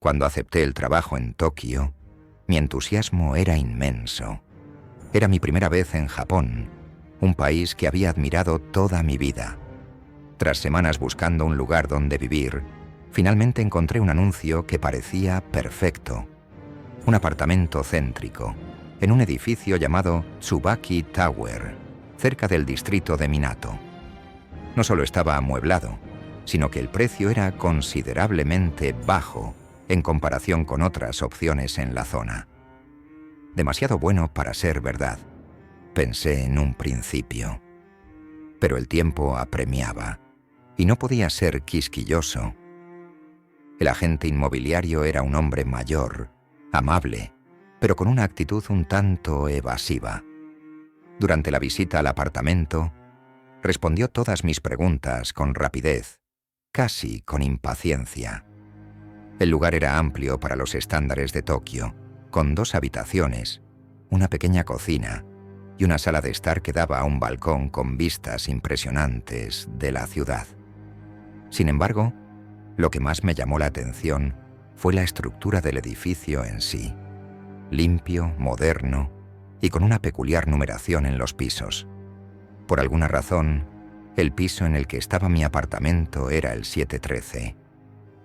Cuando acepté el trabajo en Tokio, mi entusiasmo era inmenso. Era mi primera vez en Japón, un país que había admirado toda mi vida. Tras semanas buscando un lugar donde vivir, finalmente encontré un anuncio que parecía perfecto. Un apartamento céntrico, en un edificio llamado Tsubaki Tower, cerca del distrito de Minato. No solo estaba amueblado, sino que el precio era considerablemente bajo en comparación con otras opciones en la zona. Demasiado bueno para ser verdad, pensé en un principio. Pero el tiempo apremiaba, y no podía ser quisquilloso. El agente inmobiliario era un hombre mayor, amable, pero con una actitud un tanto evasiva. Durante la visita al apartamento, respondió todas mis preguntas con rapidez, casi con impaciencia. El lugar era amplio para los estándares de Tokio, con 2 habitaciones, una pequeña cocina y una sala de estar que daba a un balcón con vistas impresionantes de la ciudad. Sin embargo, lo que más me llamó la atención fue la estructura del edificio en sí, limpio, moderno y con una peculiar numeración en los pisos. Por alguna razón, el piso en el que estaba mi apartamento era el 713,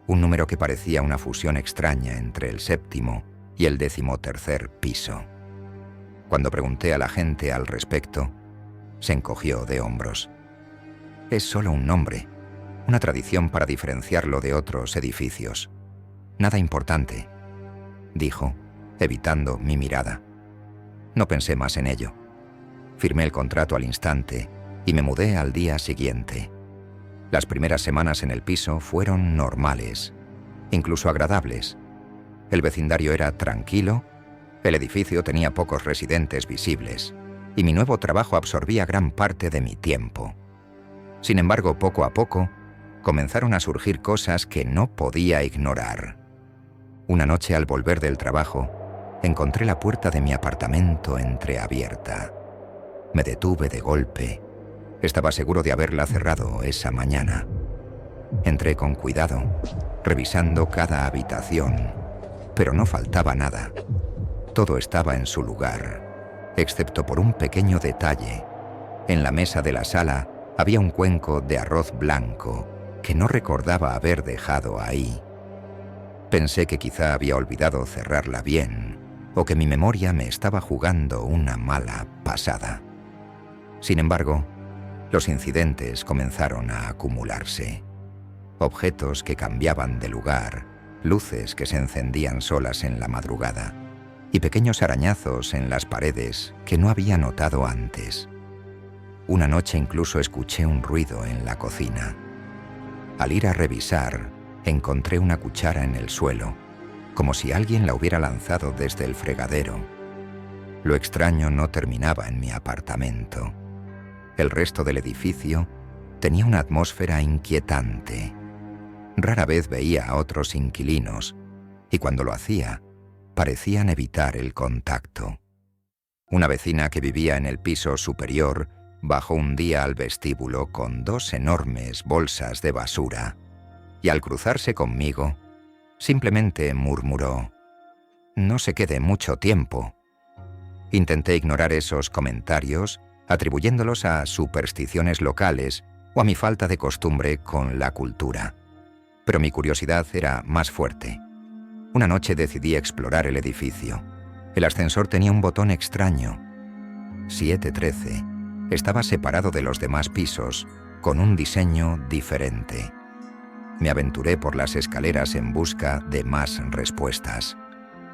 un número que parecía una fusión extraña entre el 7º y el 13º piso. Cuando pregunté a la gente al respecto, se encogió de hombros. Es solo un nombre, una tradición para diferenciarlo de otros edificios. Nada importante, dijo, evitando mi mirada. No pensé más en ello. Firmé el contrato al instante y me mudé al día siguiente. Las primeras semanas en el piso fueron normales, incluso agradables. El vecindario era tranquilo, el edificio tenía pocos residentes visibles y mi nuevo trabajo absorbía gran parte de mi tiempo. Sin embargo, poco a poco, comenzaron a surgir cosas que no podía ignorar. Una noche al volver del trabajo, encontré la puerta de mi apartamento entreabierta. Me detuve de golpe. Estaba seguro de haberla cerrado esa mañana. Entré con cuidado, revisando cada habitación, pero no faltaba nada. Todo estaba en su lugar, excepto por un pequeño detalle. En la mesa de la sala había un cuenco de arroz blanco que no recordaba haber dejado ahí. Pensé que quizá había olvidado cerrarla bien, o que mi memoria me estaba jugando una mala pasada. Sin embargo, los incidentes comenzaron a acumularse. Objetos que cambiaban de lugar, luces que se encendían solas en la madrugada, y pequeños arañazos en las paredes que no había notado antes. Una noche incluso escuché un ruido en la cocina. Al ir a revisar, encontré una cuchara en el suelo, como si alguien la hubiera lanzado desde el fregadero. Lo extraño no terminaba en mi apartamento. El resto del edificio tenía una atmósfera inquietante. Rara vez veía a otros inquilinos, y cuando lo hacía, parecían evitar el contacto. Una vecina que vivía en el piso superior bajó un día al vestíbulo con 2 enormes bolsas de basura, y al cruzarse conmigo, simplemente murmuró: «No se quede mucho tiempo». Intenté ignorar esos comentarios, atribuyéndolos a supersticiones locales o a mi falta de costumbre con la cultura. Pero mi curiosidad era más fuerte. Una noche decidí explorar el edificio. El ascensor tenía un botón extraño. 713 estaba separado de los demás pisos, con un diseño diferente. Me aventuré por las escaleras en busca de más respuestas.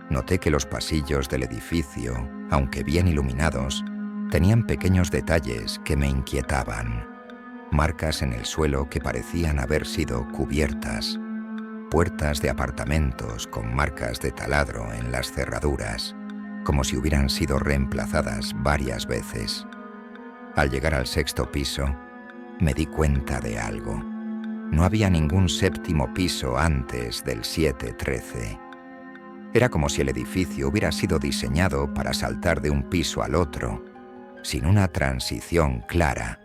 Noté que los pasillos del edificio, aunque bien iluminados, tenían pequeños detalles que me inquietaban. Marcas en el suelo que parecían haber sido cubiertas. Puertas de apartamentos con marcas de taladro en las cerraduras, como si hubieran sido reemplazadas varias veces. Al llegar al 6º piso, me di cuenta de algo. No había ningún 7º piso antes del 713. Era como si el edificio hubiera sido diseñado para saltar de un piso al otro, sin una transición clara.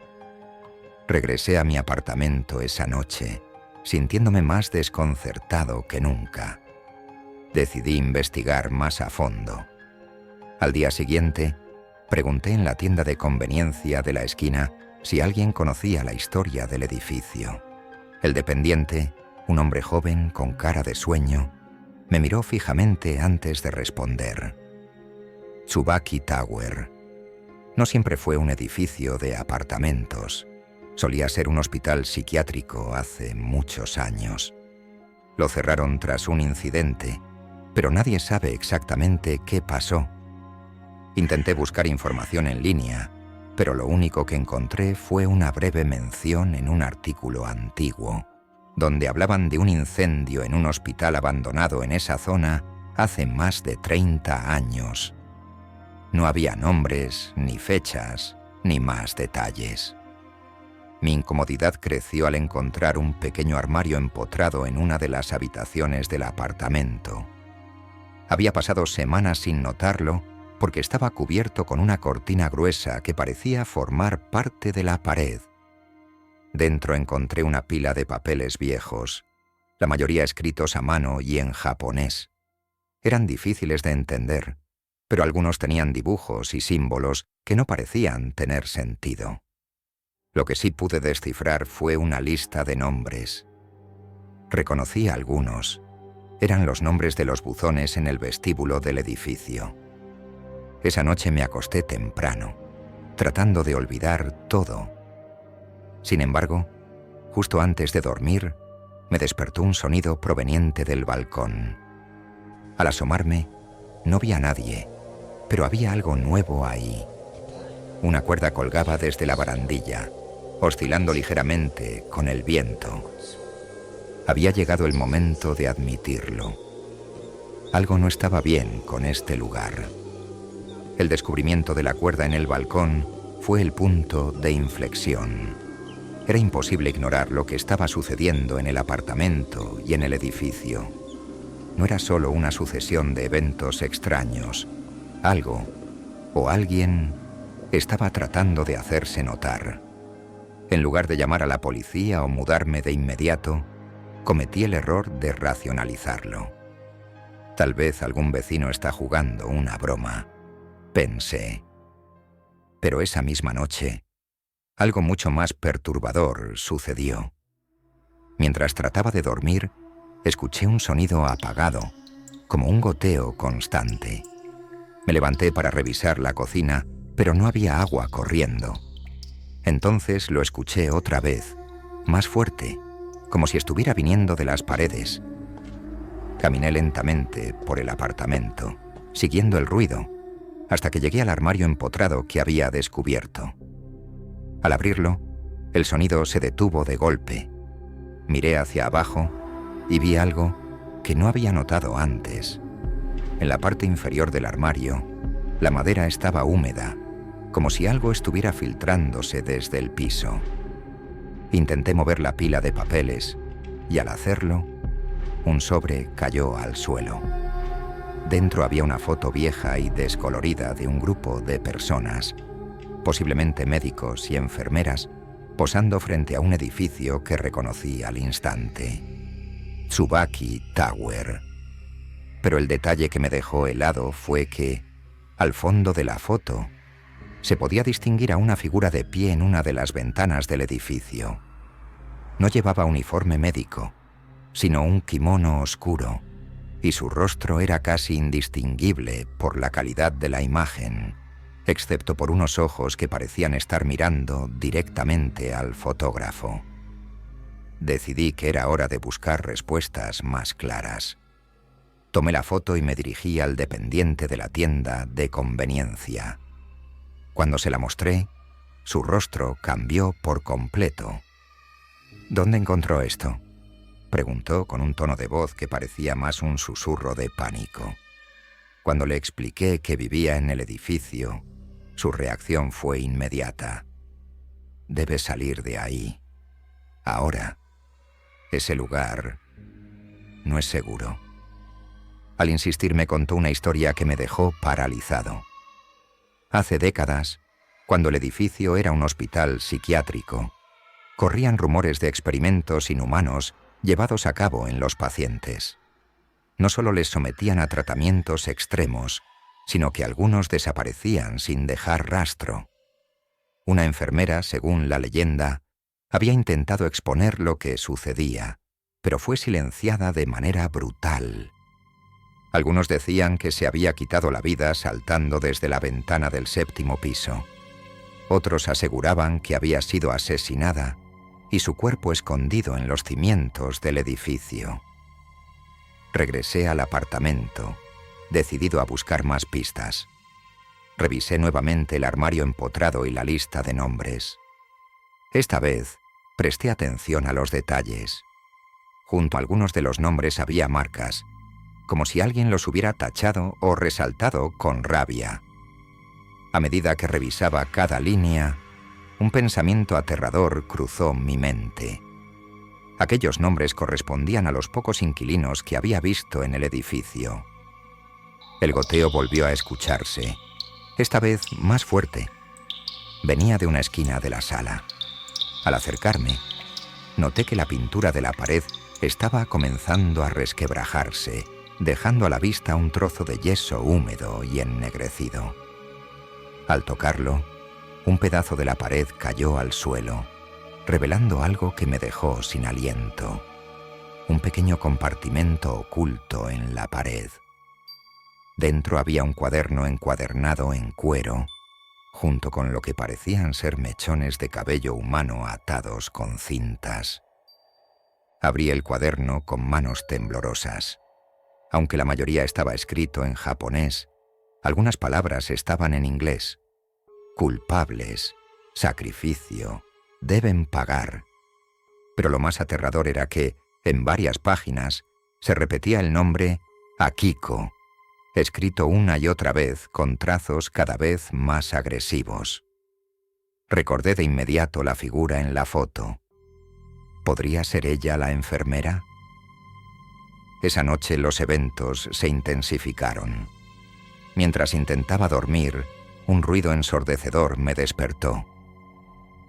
Regresé a mi apartamento esa noche, sintiéndome más desconcertado que nunca. Decidí investigar más a fondo. Al día siguiente, pregunté en la tienda de conveniencia de la esquina si alguien conocía la historia del edificio. El dependiente, un hombre joven con cara de sueño, me miró fijamente antes de responder. Tsubaki Tower. No siempre fue un edificio de apartamentos. Solía ser un hospital psiquiátrico hace muchos años. Lo cerraron tras un incidente, pero nadie sabe exactamente qué pasó. Intenté buscar información en línea, pero lo único que encontré fue una breve mención en un artículo antiguo, donde hablaban de un incendio en un hospital abandonado en esa zona hace más de 30 años. No había nombres, ni fechas, ni más detalles. Mi incomodidad creció al encontrar un pequeño armario empotrado en una de las habitaciones del apartamento. Había pasado semanas sin notarlo porque estaba cubierto con una cortina gruesa que parecía formar parte de la pared. Dentro encontré una pila de papeles viejos, la mayoría escritos a mano y en japonés. Eran difíciles de entender, pero algunos tenían dibujos y símbolos que no parecían tener sentido. Lo que sí pude descifrar fue una lista de nombres. Reconocí algunos. Eran los nombres de los buzones en el vestíbulo del edificio. Esa noche me acosté temprano, tratando de olvidar todo. Sin embargo, justo antes de dormir, me despertó un sonido proveniente del balcón. Al asomarme, no vi a nadie, pero había algo nuevo ahí. Una cuerda colgaba desde la barandilla, oscilando ligeramente con el viento. Había llegado el momento de admitirlo. Algo no estaba bien con este lugar. El descubrimiento de la cuerda en el balcón fue el punto de inflexión. Era imposible ignorar lo que estaba sucediendo en el apartamento y en el edificio. No era solo una sucesión de eventos extraños. Algo o alguien estaba tratando de hacerse notar. En lugar de llamar a la policía o mudarme de inmediato, cometí el error de racionalizarlo. Tal vez algún vecino está jugando una broma, pensé. Pero esa misma noche, algo mucho más perturbador sucedió. Mientras trataba de dormir, escuché un sonido apagado, como un goteo constante. Me levanté para revisar la cocina, pero no había agua corriendo. Entonces lo escuché otra vez, más fuerte, como si estuviera viniendo de las paredes. Caminé lentamente por el apartamento, siguiendo el ruido, hasta que llegué al armario empotrado que había descubierto. Al abrirlo, el sonido se detuvo de golpe. Miré hacia abajo y vi algo que no había notado antes. En la parte inferior del armario, la madera estaba húmeda, como si algo estuviera filtrándose desde el piso. Intenté mover la pila de papeles y al hacerlo, un sobre cayó al suelo. Dentro había una foto vieja y descolorida de un grupo de personas, posiblemente médicos y enfermeras, posando frente a un edificio que reconocí al instante. Tsubaki Tower. Pero el detalle que me dejó helado fue que, al fondo de la foto, se podía distinguir a una figura de pie en una de las ventanas del edificio. No llevaba uniforme médico, sino un kimono oscuro, y su rostro era casi indistinguible por la calidad de la imagen, excepto por unos ojos que parecían estar mirando directamente al fotógrafo. Decidí que era hora de buscar respuestas más claras. Tomé la foto y me dirigí al dependiente de la tienda de conveniencia. Cuando se la mostré, su rostro cambió por completo. ¿Dónde encontró esto?, preguntó con un tono de voz que parecía más un susurro de pánico. Cuando le expliqué que vivía en el edificio, su reacción fue inmediata. Debe salir de ahí. Ahora, ese lugar no es seguro. Al insistir me contó una historia que me dejó paralizado. Hace décadas, cuando el edificio era un hospital psiquiátrico, corrían rumores de experimentos inhumanos llevados a cabo en los pacientes. No solo les sometían a tratamientos extremos, sino que algunos desaparecían sin dejar rastro. Una enfermera, según la leyenda, había intentado exponer lo que sucedía, pero fue silenciada de manera brutal. Algunos decían que se había quitado la vida saltando desde la ventana del 7º piso. Otros aseguraban que había sido asesinada y su cuerpo escondido en los cimientos del edificio. Regresé al apartamento, decidido a buscar más pistas. Revisé nuevamente el armario empotrado y la lista de nombres. Esta vez presté atención a los detalles. Junto a algunos de los nombres había marcas, como si alguien los hubiera tachado o resaltado con rabia. A medida que revisaba cada línea, un pensamiento aterrador cruzó mi mente. Aquellos nombres correspondían a los pocos inquilinos que había visto en el edificio. El goteo volvió a escucharse, esta vez más fuerte. Venía de una esquina de la sala. Al acercarme, noté que la pintura de la pared estaba comenzando a resquebrajarse, dejando a la vista un trozo de yeso húmedo y ennegrecido. Al tocarlo, un pedazo de la pared cayó al suelo, revelando algo que me dejó sin aliento. Un pequeño compartimento oculto en la pared. Dentro había un cuaderno encuadernado en cuero, junto con lo que parecían ser mechones de cabello humano atados con cintas. Abrí el cuaderno con manos temblorosas. Aunque la mayoría estaba escrito en japonés, algunas palabras estaban en inglés. Culpables, sacrificio, deben pagar. Pero lo más aterrador era que, en varias páginas, se repetía el nombre Akiko, escrito una y otra vez con trazos cada vez más agresivos. Recordé de inmediato la figura en la foto. ¿Podría ser ella la enfermera? Esa noche los eventos se intensificaron. Mientras intentaba dormir, un ruido ensordecedor me despertó.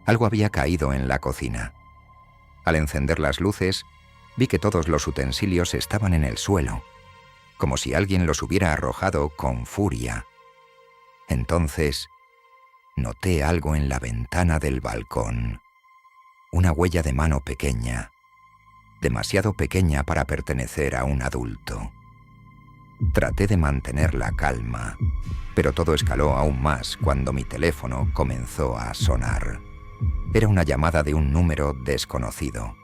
Algo había caído en la cocina. Al encender las luces, vi que todos los utensilios estaban en el suelo, como si alguien los hubiera arrojado con furia. Entonces, noté algo en la ventana del balcón. Una huella de mano pequeña, demasiado pequeña para pertenecer a un adulto. Traté de mantener la calma, pero todo escaló aún más cuando mi teléfono comenzó a sonar. Era una llamada de un número desconocido.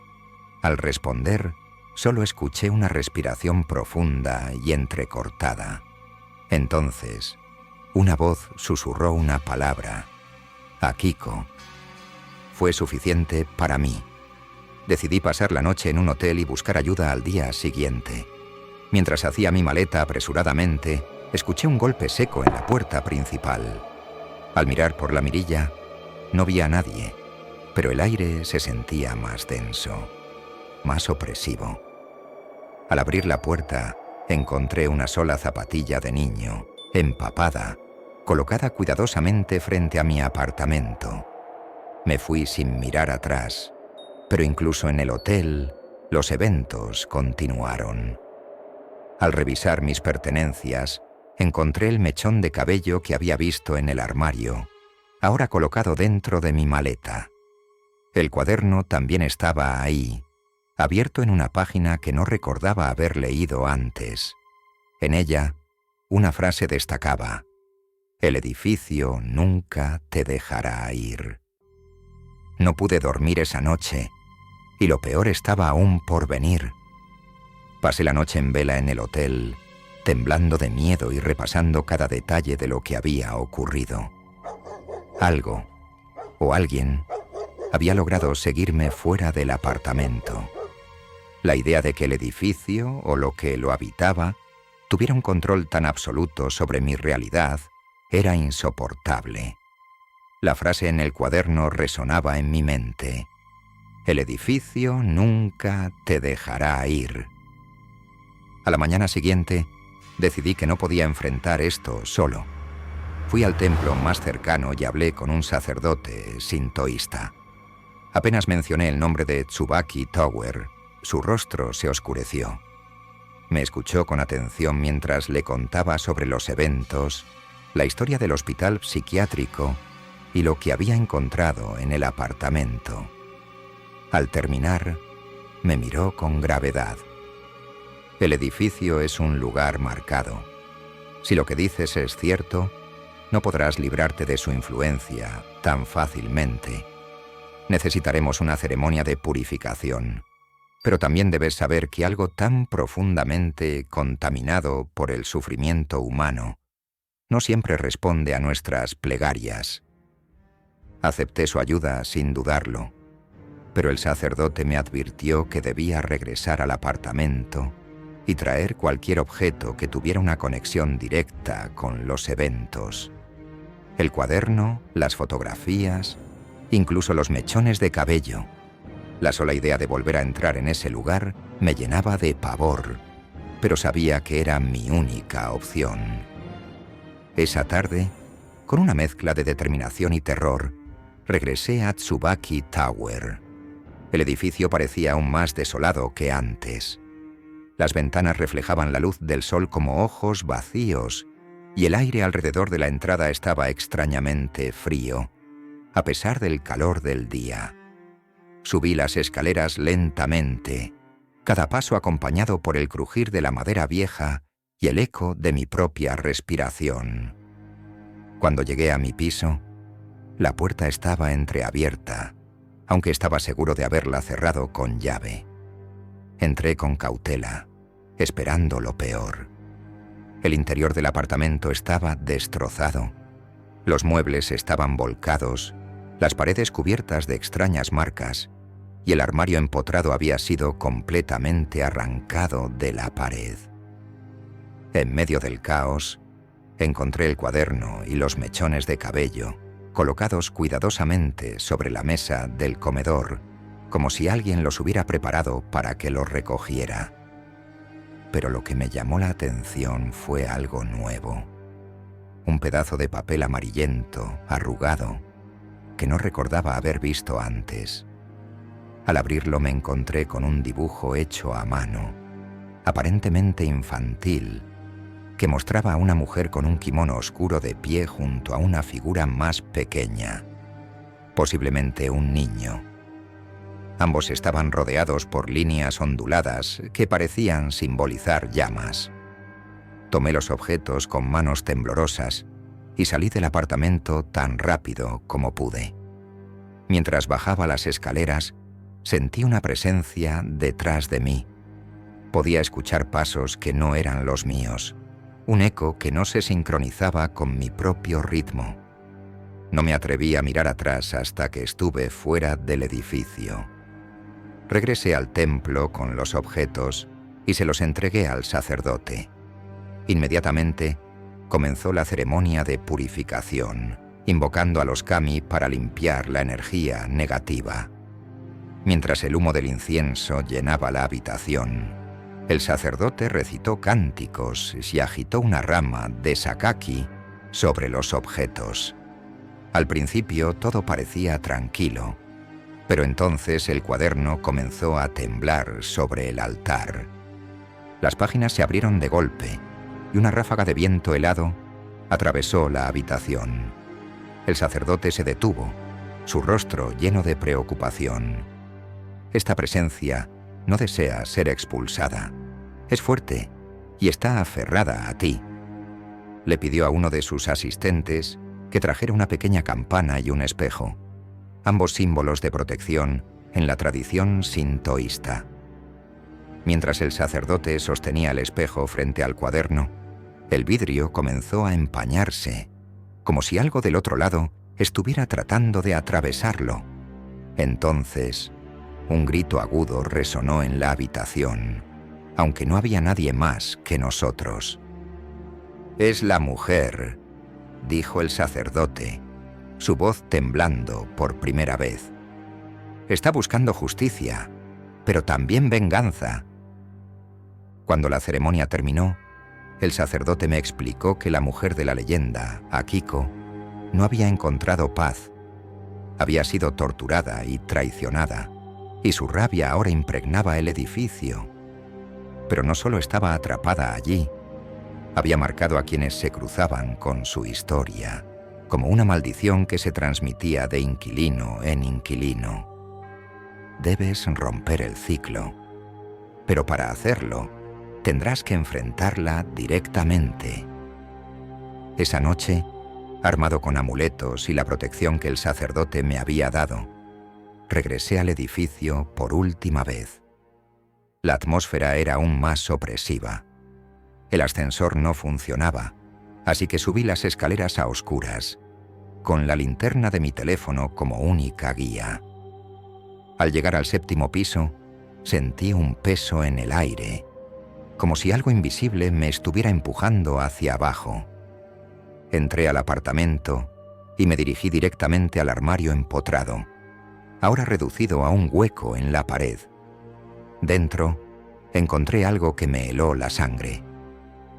Al responder, solo escuché una respiración profunda y entrecortada. Entonces, una voz susurró una palabra: Akiko. Fue suficiente para mí. Decidí pasar la noche en un hotel y buscar ayuda al día siguiente. Mientras hacía mi maleta apresuradamente, escuché un golpe seco en la puerta principal. Al mirar por la mirilla, no vi a nadie, pero el aire se sentía más denso, más opresivo. Al abrir la puerta, encontré una sola zapatilla de niño, empapada, colocada cuidadosamente frente a mi apartamento. Me fui sin mirar atrás, pero incluso en el hotel, los eventos continuaron. Al revisar mis pertenencias, encontré el mechón de cabello que había visto en el armario, ahora colocado dentro de mi maleta. El cuaderno también estaba ahí, abierto en una página que no recordaba haber leído antes. En ella, una frase destacaba: «El edificio nunca te dejará ir». No pude dormir esa noche, y lo peor estaba aún por venir. Pasé la noche en vela en el hotel, temblando de miedo y repasando cada detalle de lo que había ocurrido. Algo, o alguien, había logrado seguirme fuera del apartamento. La idea de que el edificio, o lo que lo habitaba, tuviera un control tan absoluto sobre mi realidad era insoportable. La frase en el cuaderno resonaba en mi mente: «El edificio nunca te dejará ir». A la mañana siguiente, decidí que no podía enfrentar esto solo. Fui al templo más cercano y hablé con un sacerdote sintoísta. Apenas mencioné el nombre de Tsubaki Tower, su rostro se oscureció. Me escuchó con atención mientras le contaba sobre los eventos, la historia del hospital psiquiátrico y lo que había encontrado en el apartamento. Al terminar, me miró con gravedad. El edificio es un lugar marcado. Si lo que dices es cierto, no podrás librarte de su influencia tan fácilmente. Necesitaremos una ceremonia de purificación. Pero también debes saber que algo tan profundamente contaminado por el sufrimiento humano no siempre responde a nuestras plegarias. Acepté su ayuda sin dudarlo, pero el sacerdote me advirtió que debía regresar al apartamento y traer cualquier objeto que tuviera una conexión directa con los eventos. El cuaderno, las fotografías, incluso los mechones de cabello. La sola idea de volver a entrar en ese lugar me llenaba de pavor, pero sabía que era mi única opción. Esa tarde, con una mezcla de determinación y terror, regresé a Tsubaki Tower. El edificio parecía aún más desolado que antes. Las ventanas reflejaban la luz del sol como ojos vacíos, y el aire alrededor de la entrada estaba extrañamente frío, a pesar del calor del día. Subí las escaleras lentamente, cada paso acompañado por el crujir de la madera vieja y el eco de mi propia respiración. Cuando llegué a mi piso, la puerta estaba entreabierta, aunque estaba seguro de haberla cerrado con llave. Entré con cautela, esperando lo peor. El interior del apartamento estaba destrozado. Los muebles estaban volcados, las paredes cubiertas de extrañas marcas, y el armario empotrado había sido completamente arrancado de la pared. En medio del caos, encontré el cuaderno y los mechones de cabello, colocados cuidadosamente sobre la mesa del comedor, como si alguien los hubiera preparado para que los recogiera. Pero lo que me llamó la atención fue algo nuevo. Un pedazo de papel amarillento, arrugado, que no recordaba haber visto antes. Al abrirlo me encontré con un dibujo hecho a mano, aparentemente infantil, que mostraba a una mujer con un kimono oscuro de pie junto a una figura más pequeña, posiblemente un niño. Ambos estaban rodeados por líneas onduladas que parecían simbolizar llamas. Tomé los objetos con manos temblorosas y salí del apartamento tan rápido como pude. Mientras bajaba las escaleras, sentí una presencia detrás de mí. Podía escuchar pasos que no eran los míos, un eco que no se sincronizaba con mi propio ritmo. No me atreví a mirar atrás hasta que estuve fuera del edificio. Regresé al templo con los objetos y se los entregué al sacerdote. Inmediatamente comenzó la ceremonia de purificación, invocando a los kami para limpiar la energía negativa. Mientras el humo del incienso llenaba la habitación, el sacerdote recitó cánticos y agitó una rama de sakaki sobre los objetos. Al principio todo parecía tranquilo, pero entonces el cuaderno comenzó a temblar sobre el altar. Las páginas se abrieron de golpe y una ráfaga de viento helado atravesó la habitación. El sacerdote se detuvo, su rostro lleno de preocupación. Esta presencia no desea ser expulsada. Es fuerte y está aferrada a ti. Le pidió a uno de sus asistentes que trajera una pequeña campana y un espejo, ambos símbolos de protección en la tradición sintoísta. Mientras el sacerdote sostenía el espejo frente al cuaderno, el vidrio comenzó a empañarse, como si algo del otro lado estuviera tratando de atravesarlo. Entonces, un grito agudo resonó en la habitación, aunque no había nadie más que nosotros. «Es la mujer», dijo el sacerdote, su voz temblando por primera vez. «Está buscando justicia, pero también venganza». Cuando la ceremonia terminó, el sacerdote me explicó que la mujer de la leyenda, Akiko, no había encontrado paz. Había sido torturada y traicionada, y su rabia ahora impregnaba el edificio. Pero no solo estaba atrapada allí, había marcado a quienes se cruzaban con su historia, como una maldición que se transmitía de inquilino en inquilino. Debes romper el ciclo, pero para hacerlo, tendrás que enfrentarla directamente. Esa noche, armado con amuletos y la protección que el sacerdote me había dado, regresé al edificio por última vez. La atmósfera era aún más opresiva. El ascensor no funcionaba, así que subí las escaleras a oscuras, con la linterna de mi teléfono como única guía. Al llegar al 7º piso, sentí un peso en el aire, como si algo invisible me estuviera empujando hacia abajo. Entré al apartamento y me dirigí directamente al armario empotrado, ahora reducido a un hueco en la pared. Dentro, encontré algo que me heló la sangre.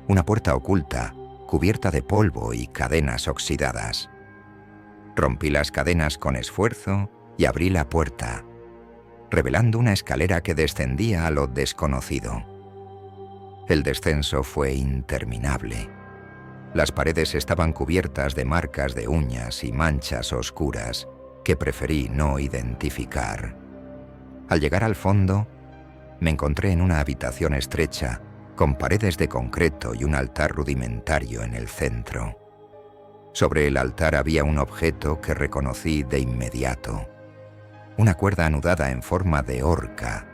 Una puerta oculta, cubierta de polvo y cadenas oxidadas. Rompí las cadenas con esfuerzo y abrí la puerta, revelando una escalera que descendía a lo desconocido. El descenso fue interminable. Las paredes estaban cubiertas de marcas de uñas y manchas oscuras que preferí no identificar. Al llegar al fondo, me encontré en una habitación estrecha, con paredes de concreto y un altar rudimentario en el centro. Sobre el altar había un objeto que reconocí de inmediato: una cuerda anudada en forma de horca.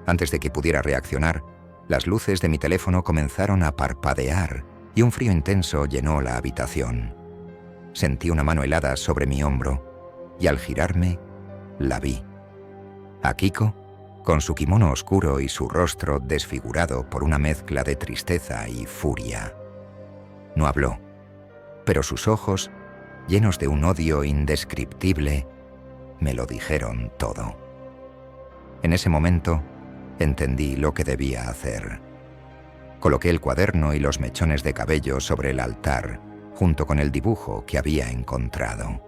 Antes de que pudiera reaccionar, las luces de mi teléfono comenzaron a parpadear y un frío intenso llenó la habitación. Sentí una mano helada sobre mi hombro y al girarme, la vi. Akiko, con su kimono oscuro y su rostro desfigurado por una mezcla de tristeza y furia. No habló, pero sus ojos, llenos de un odio indescriptible, me lo dijeron todo. En ese momento, entendí lo que debía hacer. Coloqué el cuaderno y los mechones de cabello sobre el altar, junto con el dibujo que había encontrado.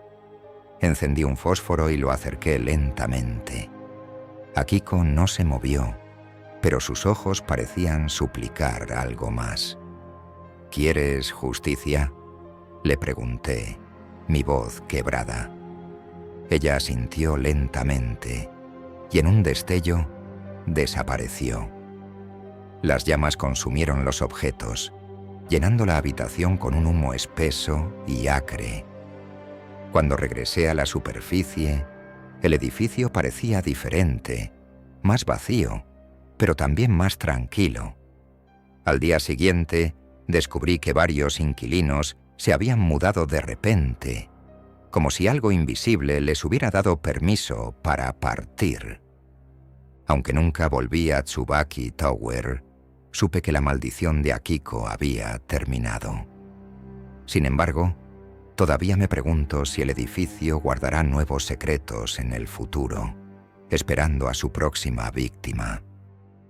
Encendí un fósforo y lo acerqué lentamente. Akiko no se movió, pero sus ojos parecían suplicar algo más. ¿Quieres justicia?, le pregunté, mi voz quebrada. Ella asintió lentamente y en un destello desapareció. Las llamas consumieron los objetos, llenando la habitación con un humo espeso y acre. Cuando regresé a la superficie, el edificio parecía diferente, más vacío, pero también más tranquilo. Al día siguiente, descubrí que varios inquilinos se habían mudado de repente, como si algo invisible les hubiera dado permiso para partir. Aunque nunca volví a Tsubaki Tower, supe que la maldición de Akiko había terminado. Sin embargo, todavía me pregunto si el edificio guardará nuevos secretos en el futuro, esperando a su próxima víctima.